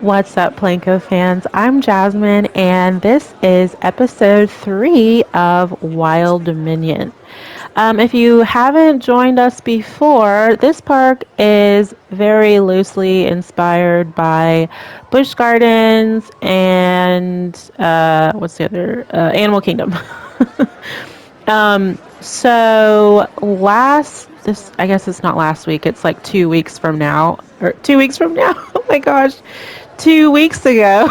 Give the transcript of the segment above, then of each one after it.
What's up, Planko fans? I'm Jasmine, and this is episode 3 of Wild Dominion. If you haven't joined us before, this park is very loosely inspired by Busch Gardens and what's the other? Animal Kingdom. So last this I guess it's not last week, it's like 2 weeks from now. Or 2 weeks from now. Oh my gosh. 2 weeks ago.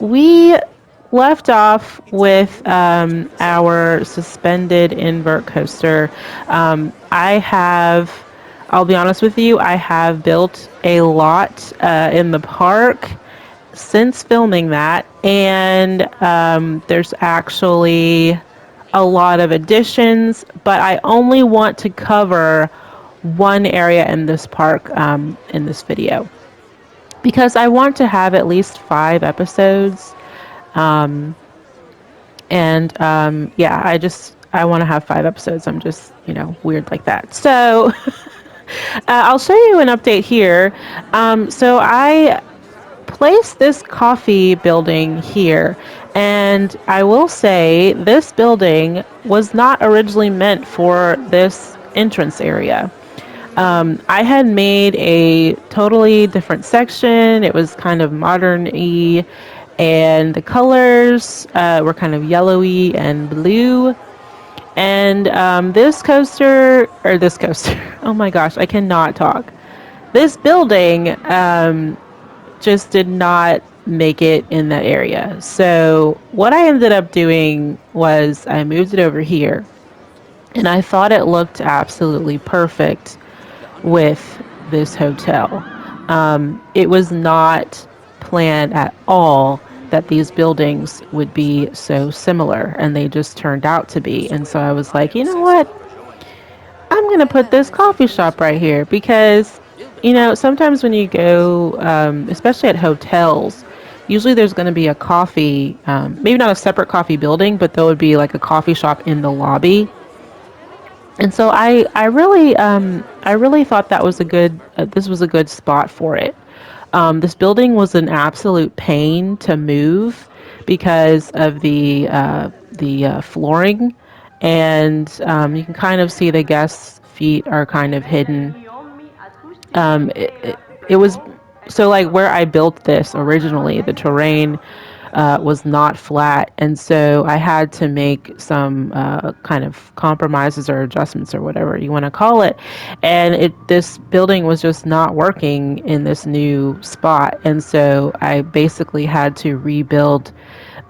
We left off with our suspended invert coaster. I'll be honest with you, I have built a lot in the park since filming that, and there's actually a lot of additions, but I only want to cover one area in this park in this video because I want to have at least 5 episodes. Yeah, I want to have 5 episodes. I'm just, weird like that. So I'll show you an update here. So I placed this coffee building here, and I will say this building was not originally meant for this entrance area. I had made a totally different section. It was kind of modern-y, and the colors were kind of yellowy and blue. And oh my gosh, I cannot talk. This building just did not make it in that area. So what I ended up doing was I moved it over here, and I thought it looked absolutely perfect with this hotel. It was not planned at all that these buildings would be so similar, and they just turned out to be. And so I was like, you know what? I'm going to put this coffee shop right here because, sometimes when you go, especially at hotels, usually there's going to be a coffee, maybe not a separate coffee building, but there would be like a coffee shop in the lobby. And so I really thought that was this was a good spot for it. This building was an absolute pain to move because of the flooring, and you can kind of see the guests' feet are kind of hidden. It was so like where I built this originally, the terrain was not flat, and so I had to make some kind of compromises or adjustments or whatever you want to call it. And this building was just not working in this new spot, and so I basically had to rebuild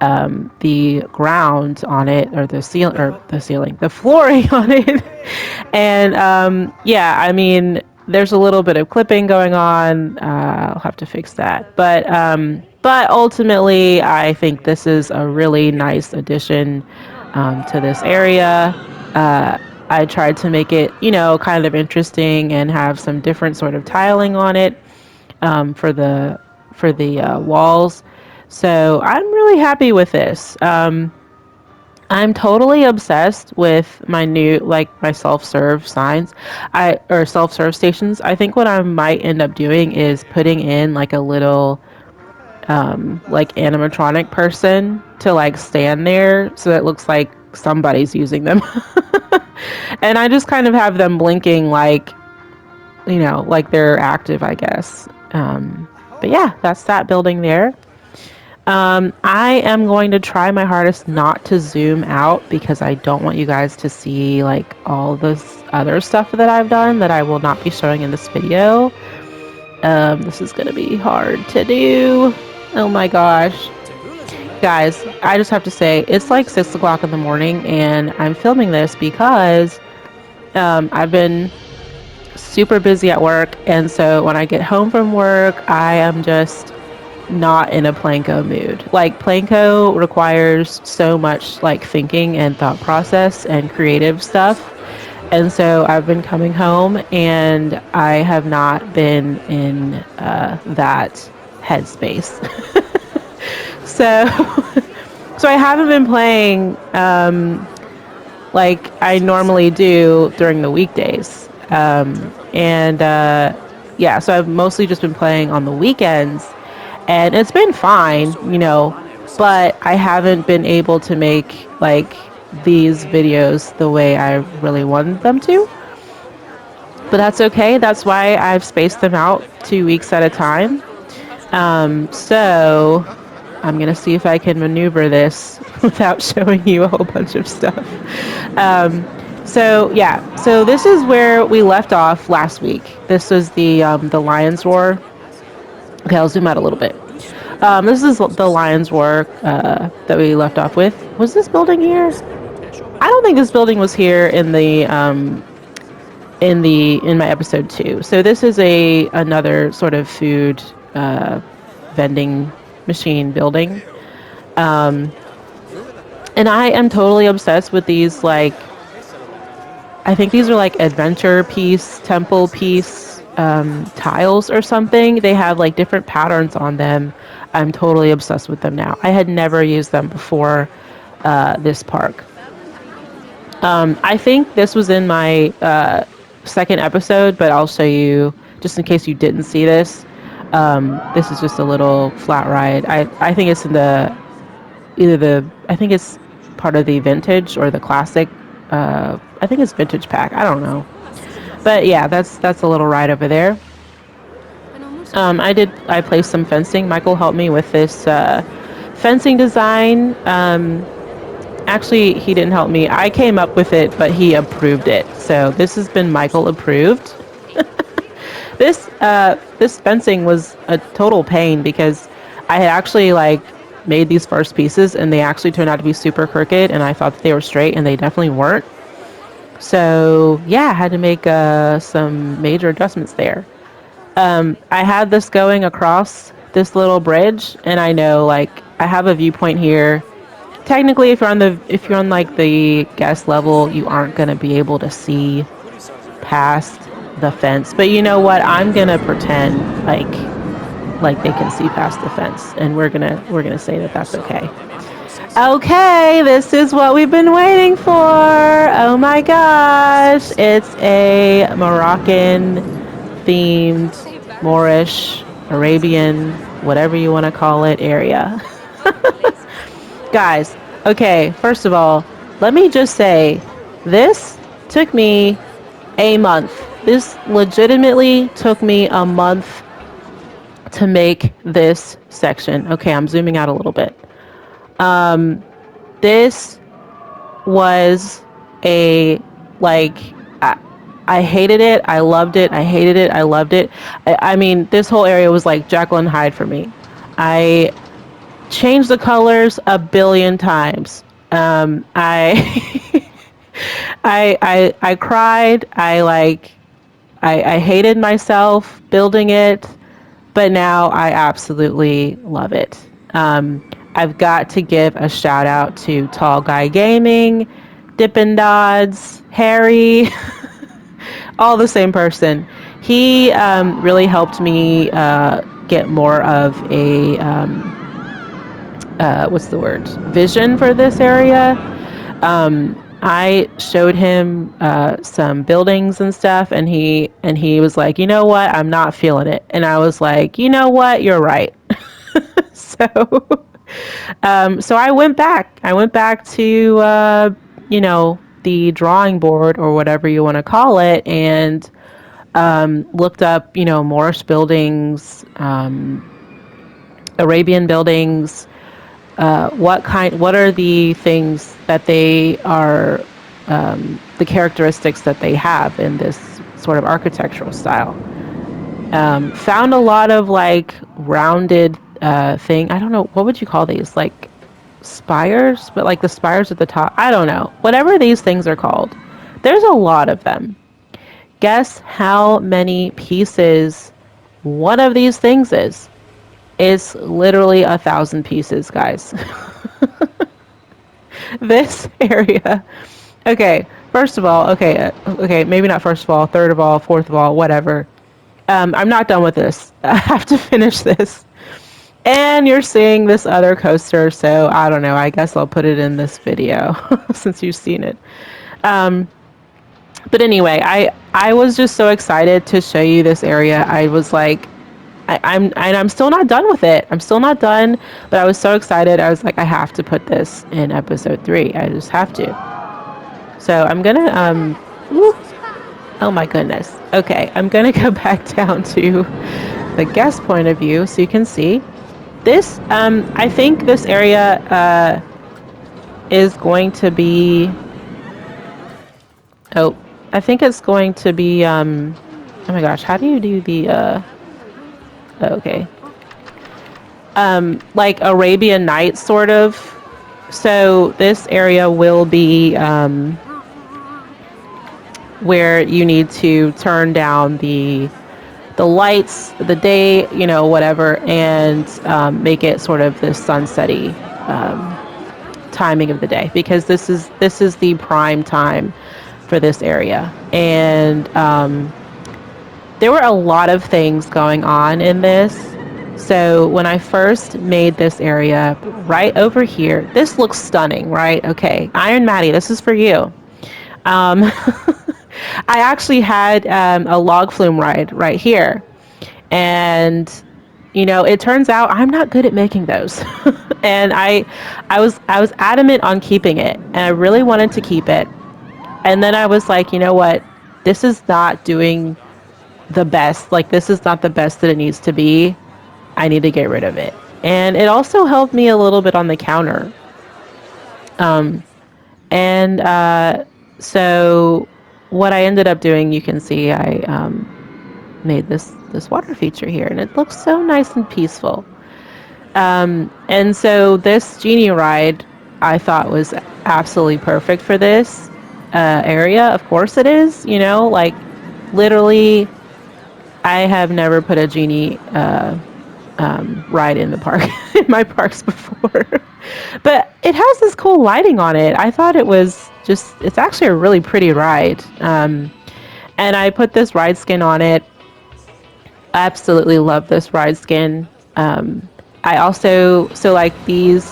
the ground on it, or the flooring on it. And yeah, I mean, there's a little bit of clipping going on. I'll have to fix that. But ultimately, I think this is a really nice addition to this area. I tried to make it, kind of interesting and have some different sort of tiling on it for the walls. So I'm really happy with this. I'm totally obsessed with my new, like, my self-serve signs, or self-serve stations. I think what I might end up doing is putting in like a little, like, animatronic person to like stand there so that it looks like somebody's using them. And I just kind of have them blinking like, like they're active, I guess. But yeah, that's that building there. I am going to try my hardest not to zoom out because I don't want you guys to see like all this other stuff that I've done that I will not be showing in this video. This is going to be hard to do. Oh my gosh. Guys, I just have to say, it's like 6 o'clock in the morning and I'm filming this because I've been super busy at work, and so when I get home from work, I am just not in a Planko mood. Like, Planko requires so much like thinking and thought process and creative stuff. And so I've been coming home and I have not been in that headspace. So so I haven't been playing like I normally do during the weekdays. And yeah, so I've mostly just been playing on the weekends, and it's been fine, you know, but I haven't been able to make like these videos the way I really wanted them to. But that's okay. That's why I've spaced them out 2 weeks at a time. So I'm gonna see if I can maneuver this without showing you a whole bunch of stuff. So yeah, so this is where we left off last week. This was the Lions Roar. Okay, I'll zoom out a little bit. This is the Lions Roar that we left off with. Was this building here? I don't think this building was here in my episode 2. So this is a another sort of food vending machine building. And I am totally obsessed with these, like, I think these are like adventure piece, temple piece tiles or something. They have like different patterns on them. I'm totally obsessed with them now. I had never used them before this park. I think this was in my second episode, but I'll show you just in case you didn't see this. This is just a little flat ride. I think it's in the I think it's part of the vintage or the classic. I think it's vintage pack. I don't know, but yeah, that's a little ride over there. I placed some fencing. Michael helped me with this fencing design. Actually, he didn't help me. I came up with it, but he approved it. So this has been Michael approved. This fencing was a total pain because I had actually like made these first pieces and they actually turned out to be super crooked, and I thought that they were straight and they definitely weren't. So yeah, I had to make some major adjustments there. I had this going across this little bridge, and I know like I have a viewpoint here. Technically, if you're on like the guest level, you aren't gonna be able to see past the fence. But you know what? I'm gonna pretend like they can see past the fence, and we're gonna say that that's okay. Okay, this is what we've been waiting for. Oh my gosh, it's a Moroccan themed Moorish, Arabian, whatever you want to call it, area. Guys, okay, first of all, let me just say, this took me a month. This legitimately took me a month to make this section. Okay, I'm zooming out a little bit. This was a, like, I hated it. I loved it. I hated it. I loved it. I mean, this whole area was like Jekyll and Hyde for me. I changed the colors a billion times. I, I cried. I hated myself building it, but now I absolutely love it. I've got to give a shout out to Tall Guy Gaming, Dippin' Dods, Harry, all the same person. He really helped me get more of a what's the word? Vision for this area. I showed him some buildings and stuff, and he was like, you know what, I'm not feeling it, and I was like, you know what, you're right. so so I went back. I went back to the drawing board or whatever you want to call it, and looked up Moorish buildings, Arabian buildings. What are the things that they are, the characteristics that they have in this sort of architectural style. Found a lot of like rounded thing. I don't know, what would you call these? Like spires, but like the spires at the top. I don't know. Whatever these things are called. There's a lot of them. Guess how many pieces one of these things is? It's literally 1,000 pieces, guys. This area. Okay, first of all, okay, maybe not first of all, third of all, fourth of all, whatever. I'm not done with this. I have to finish this. And you're seeing this other coaster, so I don't know. I guess I'll put it in this video since you've seen it. But anyway, I was just so excited to show you this area. I was like, I'm still not done with it. I'm still not done, but I was so excited. I was like, I have to put this in episode 3. I just have to. So I'm gonna woo, oh my goodness. Okay, I'm gonna go back down to the guest point of view so you can see this. I think this area is going to be. Oh, I think it's going to be. Oh my gosh, how do you do the? Okay. Like Arabian Nights, sort of. So this area will be where you need to turn down the lights, the day, whatever, and make it sort of this sunsetty timing of the day, because this is the prime time for this area. And there were a lot of things going on in this. So when I first made this area right over here, this looks stunning, right? Okay, Iron Maddie, this is for you. I actually had a log flume ride right here. And it turns out I'm not good at making those. And I was adamant on keeping it, and I really wanted to keep it. And then I was like, you know what? This is not doing the best. Like, this is not the best that it needs to be. I need to get rid of it. And it also helped me a little bit on the counter. And so what I ended up doing, you can see I made this water feature here, and it looks so nice and peaceful. And so this genie ride I thought was absolutely perfect for this area. Of course it is, like literally I have never put a genie ride in the park in my parks before. But it has this cool lighting on it. I thought it was it's actually a really pretty ride. And I put this ride skin on it. I absolutely love this ride skin. I also, so like these,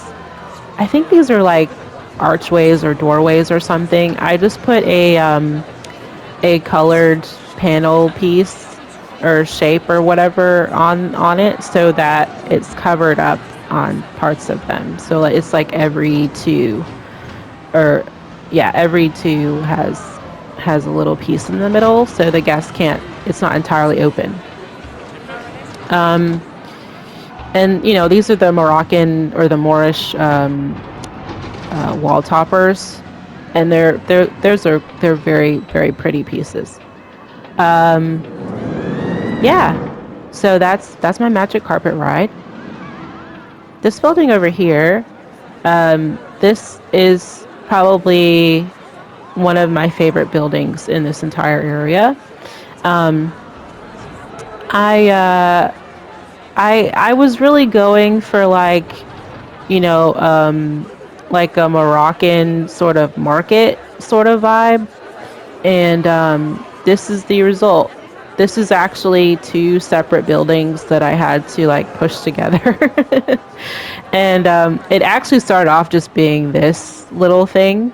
I think these are like archways or doorways or something. I just put a colored panel piece or shape or whatever on it, so that it's covered up on parts of them. So like, it's like every two, or yeah, every two has a little piece in the middle, so the guest can't. It's not entirely open. And these are the Moroccan or the Moorish wall toppers, and they're very, very pretty pieces. Yeah, so that's my magic carpet ride. This building over here, this is probably one of my favorite buildings in this entire area. I was really going for like like a Moroccan sort of market sort of vibe, and this is the result. This is actually 2 separate buildings that I had to like push together. And it actually started off just being this little thing,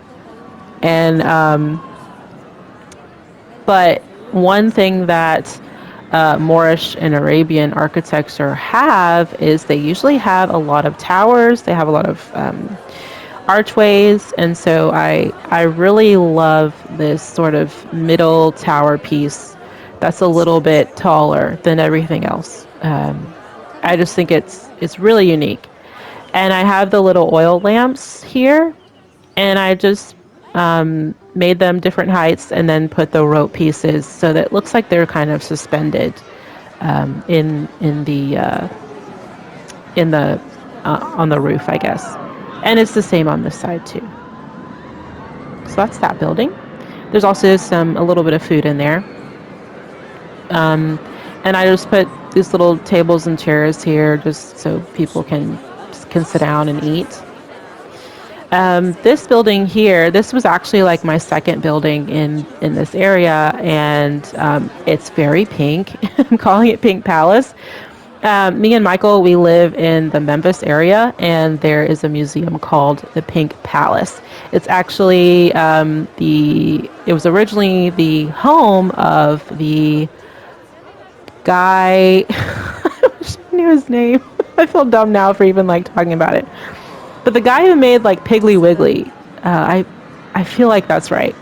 and but one thing that Moorish and Arabian architecture have is they usually have a lot of towers. They have a lot of archways, and so I really love this sort of middle tower piece that's a little bit taller than everything else. I just think it's really unique. And I have the little oil lamps here, and I just made them different heights and then put the rope pieces so that it looks like they're kind of suspended in the on the roof, I guess. And it's the same on this side too. So that's that building. There's also a little bit of food in there. And I just put these little tables and chairs here just so people can sit down and eat. This building here, this was actually like my second building in this area, and it's very pink. I'm calling it Pink Palace. Me and Michael, we live in the Memphis area, and there is a museum called the Pink Palace. It's actually it was originally the home of the guy. I wish I knew his name. I feel dumb now for even like talking about it. But the guy who made like Piggly Wiggly, I feel like that's right.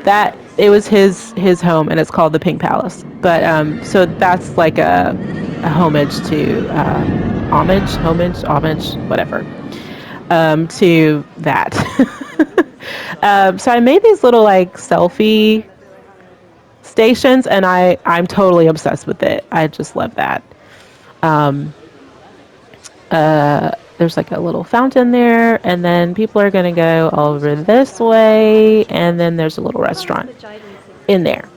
That it was his home, and it's called the Pink Palace. But so that's like a homage to homage, whatever, to that. So I made these little like selfie stations, and I'm totally obsessed with it. I just love that. There's like a little fountain there, and then people are gonna go over this way, and then there's a little restaurant in there.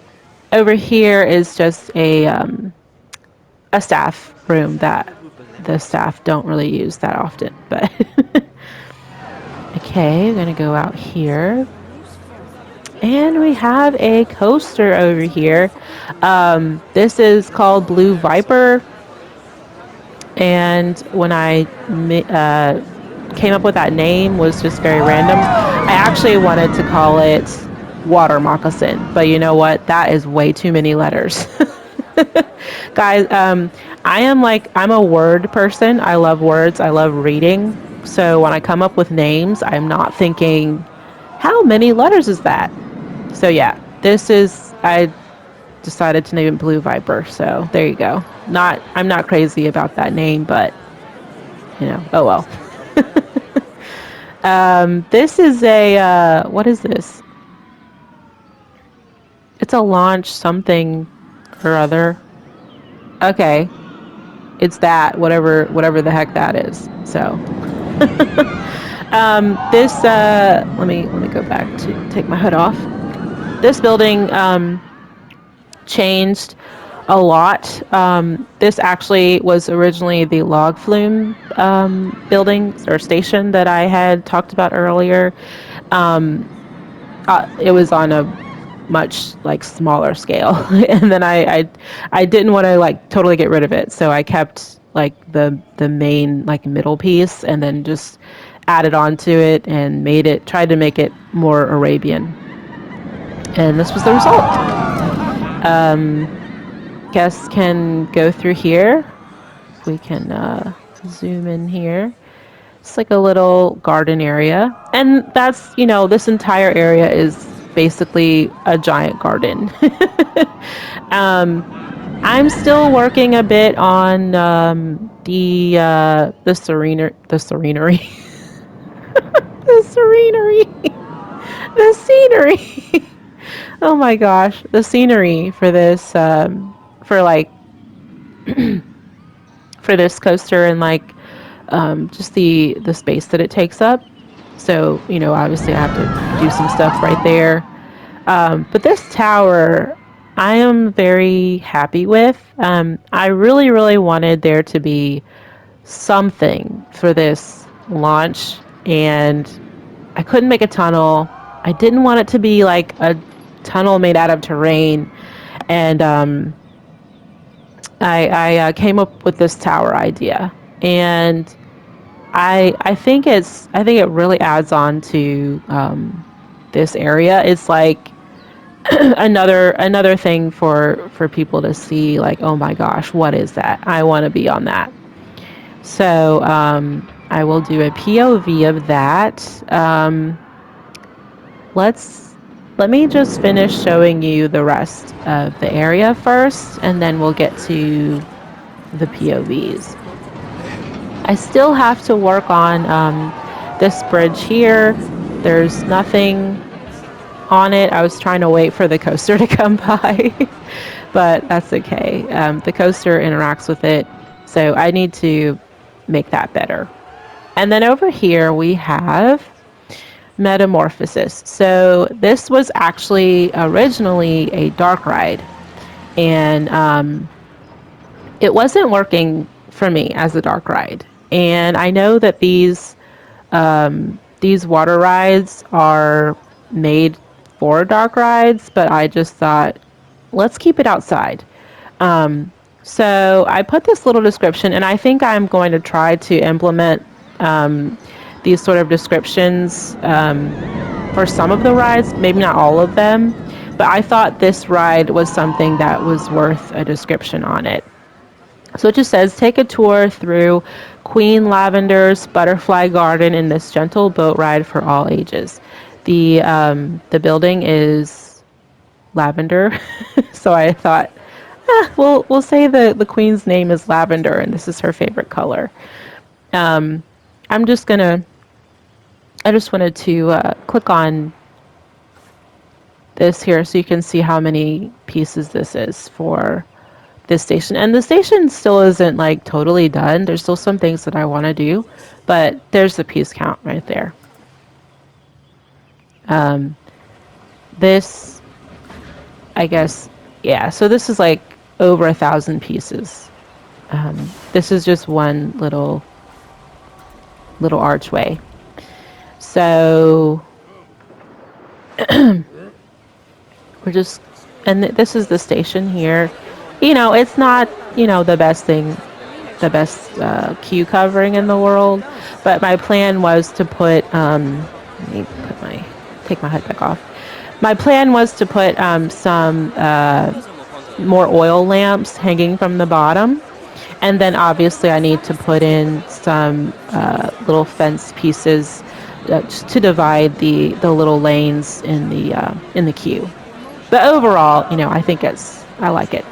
Over here is just a staff room that the staff don't really use that often. But okay, we're gonna go out here, and we have a coaster over here. This is called Blue Viper, and when I came up with that name was just very random. I actually wanted to call it Water Moccasin, but you know what? That is way too many letters. Guys, I'm a word person. I love words. I love reading. So when I come up with names, I'm not thinking, how many letters is that? So yeah, I decided to name it Blue Viper. So there you go. I'm not crazy about that name, but oh well. This is what is this? It's a launch something or other. Okay, it's that whatever the heck that is. So this let me go back to take my hood off. This building changed a lot. This actually was originally the log flume building or station that I had talked about earlier. It was on a much like smaller scale, and then I didn't want to like totally get rid of it, so I kept like the main like middle piece, and then just added on to it and tried to make it more Arabian, and this was the result. Guests can go through here. We can zoom in here. It's like a little garden area, and that's this entire area is basically a giant garden. I'm still working a bit on the serenery, the serenery, the scenery. Oh my gosh, the scenery for this for like for this coaster, and like just the space that it takes up. So obviously I have to do some stuff right there. But this tower, I am very happy with. I really, really wanted there to be something for this launch, and I couldn't make a tunnel. I didn't want it to be like a tunnel made out of terrain, and I came up with this tower idea, and I think it really adds on to this area. It's like another thing for people to see, like, oh my gosh, what is that? I want to be on that. So I will do a POV of that. Let me just finish showing you the rest of the area first, and then we'll get to the POVs. I still have to work on this bridge here. There's nothing on it. I was trying to wait for the coaster to come by, but that's okay. The coaster interacts with it, so I need to make that better. And then over here we have Metamorphosis. So this was actually originally a dark ride, and it wasn't working for me as a dark ride. And I know that these water rides are made for dark rides, but I just thought, let's keep it outside. So I put this little description, and I think I'm going to try to implement these sort of descriptions for some of the rides, maybe not all of them, but I thought this ride was something that was worth a description on it. So it just says, take a tour through Queen Lavender's Butterfly Garden in this gentle boat ride for all ages. The building is lavender, so I thought, we'll say the queen's name is Lavender, and this is her favorite color. Um, I'm just gonna. I just wanted to click on this here so you can see how many pieces this is for this station. And the station still isn't like totally done. There's still some things that I want to do, but there's the piece count right there. This, I guess, yeah. So this is like over 1,000 pieces. This is just one little archway. So we're just, and this is the station here. You know, it's not, the best thing, the best queue covering in the world, but my plan was to put, let me take my hood back off. My plan was to put some more oil lamps hanging from the bottom. And then obviously I need to put in some little fence pieces just to divide the little lanes in the queue. But overall, I think I like it.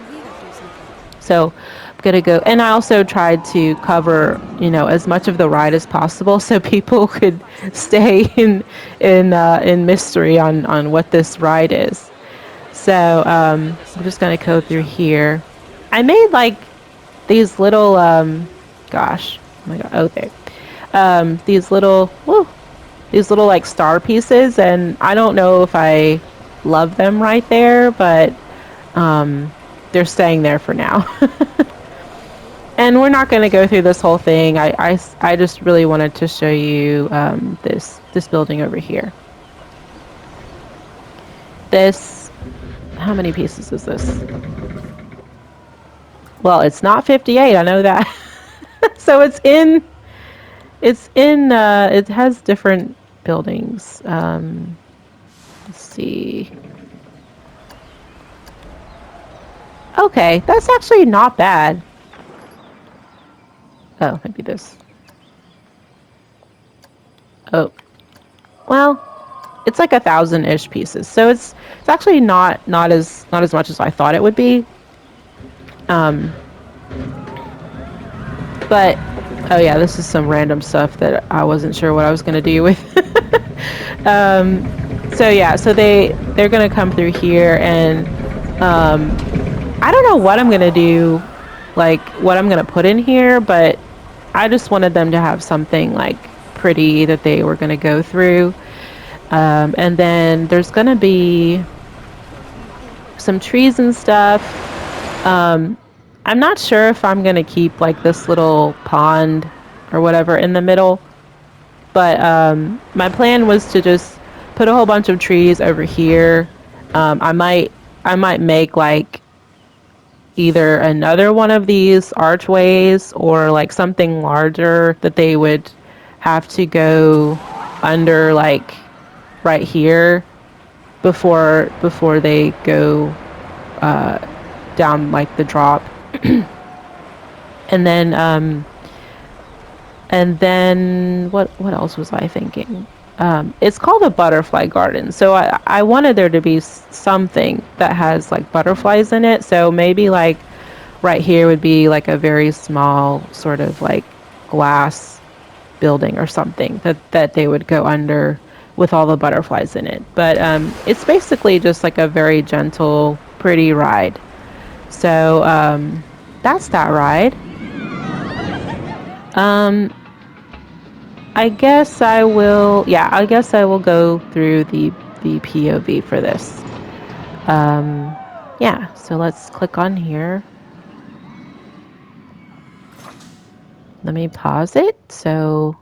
So I'm gonna go, and I also tried to cover, as much of the ride as possible, so people could stay in mystery on what this ride is. So I'm just gonna go through here. I made like these little gosh, oh my god, oh there, these little like star pieces, and I don't know if I love them right there, but they're staying there for now. And we're not going to go through this whole thing. I just really wanted to show you this building over here. This, how many pieces is this? Well, it's not 58, I know that. So it has different buildings. Let's see. Okay, that's actually not bad. Oh, maybe this. Oh, well, it's like 1,000-ish pieces, so it's actually not as much as I thought it would be. But oh yeah, this is some random stuff that I wasn't sure what I was gonna do with. So yeah, so they're gonna come through here, and I don't know what I'm gonna do, like what I'm gonna put in here, but I just wanted them to have something like pretty that they were gonna go through. And then there's gonna be some trees and stuff. I'm not sure if I'm gonna keep like this little pond or whatever in the middle, but my plan was to just put a whole bunch of trees over here. I might make like either another one of these archways or like something larger that they would have to go under, like right here before they go down like the drop. And then what else was I thinking? It's called a butterfly garden, so I wanted there to be something that has like butterflies in it. So maybe like right here would be like a very small sort of like glass building or something that they would go under with all the butterflies in it. But it's basically just like a very gentle, pretty ride. So that's that ride. I guess I will go through the POV for this. Yeah, so let's click on here. Let me pause it so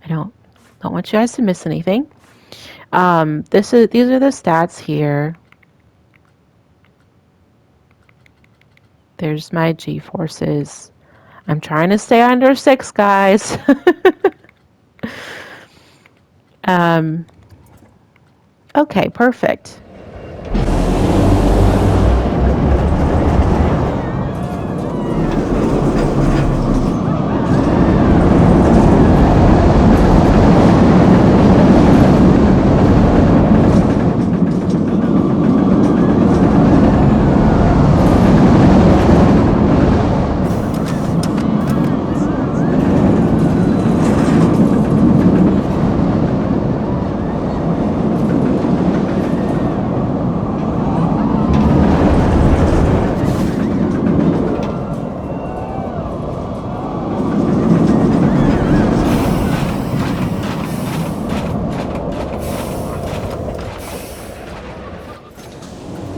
I don't want you guys to miss anything. These are the stats here. There's my G-forces. I'm trying to stay under 6, guys. um, okay, perfect.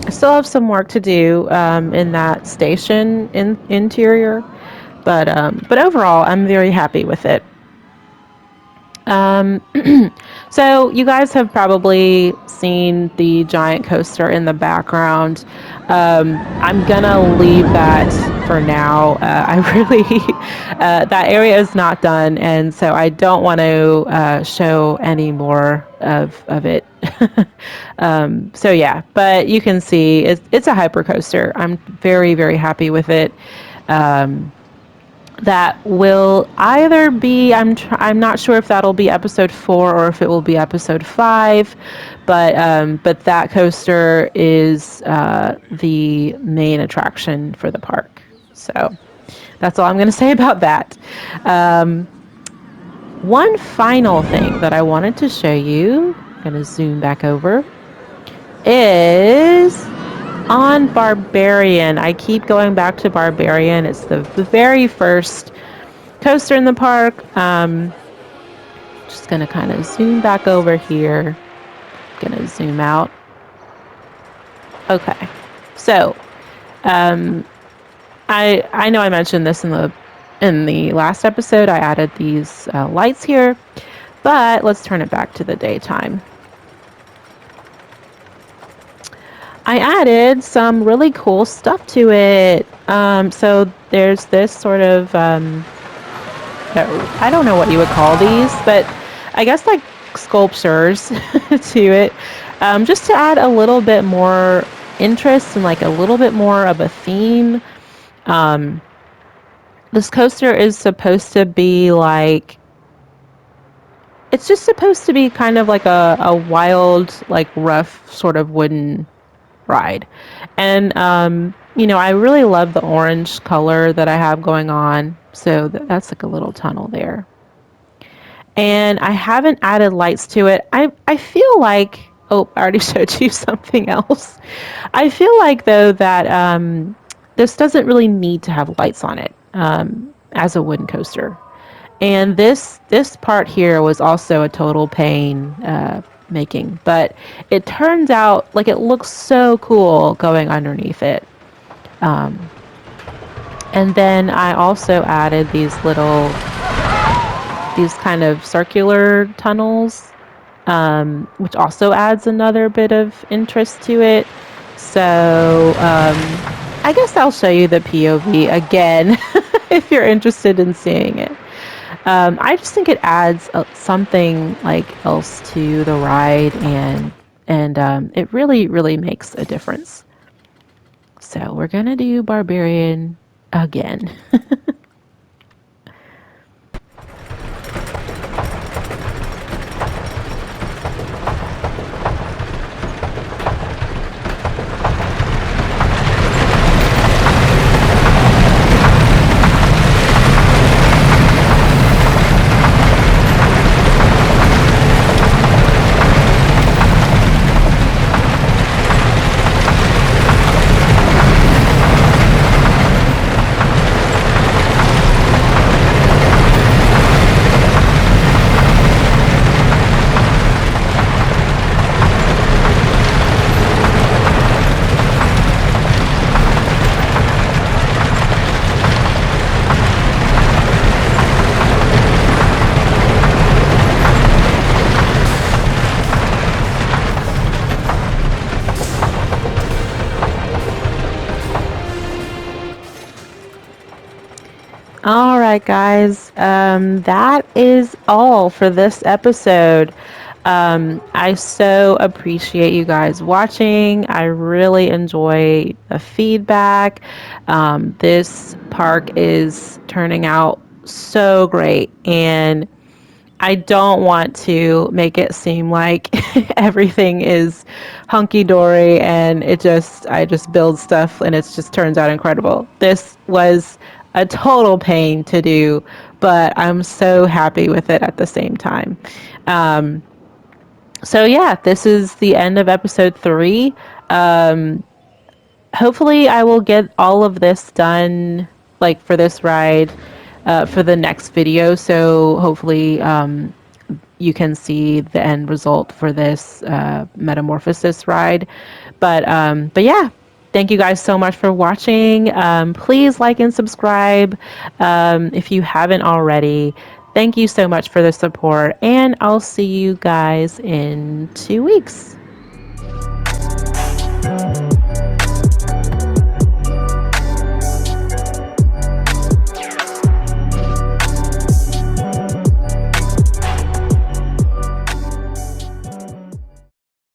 I still have some work to do in that station interior, but overall, I'm very happy with it. Um, so you guys have probably seen the giant coaster in the background. I'm gonna leave that for now. I really that area is not done, and so I don't want to show any more of it. So yeah, but you can see it's a hyper coaster. I'm very very happy with it. That will either be I'm not sure if that'll be episode 4 or if it will be episode 5, but that coaster is the main attraction for the park. So that's all I'm going to say about that. One final thing that I wanted to show you, I'm going to zoom back over, is on Barbarian. I keep going back to Barbarian. It's the very first coaster in the park. Just gonna kind of zoom back over here. Gonna zoom out. Okay, so I know I mentioned this in the last episode. I added these lights here, but let's turn it back to the daytime. I added some really cool stuff to it. So there's this sort of I don't know what you would call these, but I guess like sculptures to it, just to add a little bit more interest and like a little bit more of a theme. This coaster is supposed to be like, it's just supposed to be kind of like a wild, like rough sort of wooden ride. And, I really love the orange color that I have going on. So that's like a little tunnel there. And I haven't added lights to it. I feel like, oh, I already showed you something else. I feel like, though, that this doesn't really need to have lights on it as a wooden coaster. And this part here was also a total pain making, but it turns out like it looks so cool going underneath it. And then I also added these kind of circular tunnels, which also adds another bit of interest to it. So I guess I'll show you the POV again if you're interested in seeing it. I just think it adds something like else to the ride, and it really, really makes a difference. So we're gonna do Barbarian again. right, guys. That is all for this episode. I so appreciate you guys watching. I really enjoy the feedback. This park is turning out so great, and I don't want to make it seem like everything is hunky dory and I just build stuff and it just turns out incredible. This was a total pain to do, but I'm so happy with it at the same time. Um, so yeah, this is the end of episode 3. Um, Hopefully I will get all of this done like for this ride for the next video. So hopefully you can see the end result for this metamorphosis ride. But yeah, thank you guys so much for watching. Please like and subscribe if you haven't already. Thank you so much for the support, and I'll see you guys in 2 weeks.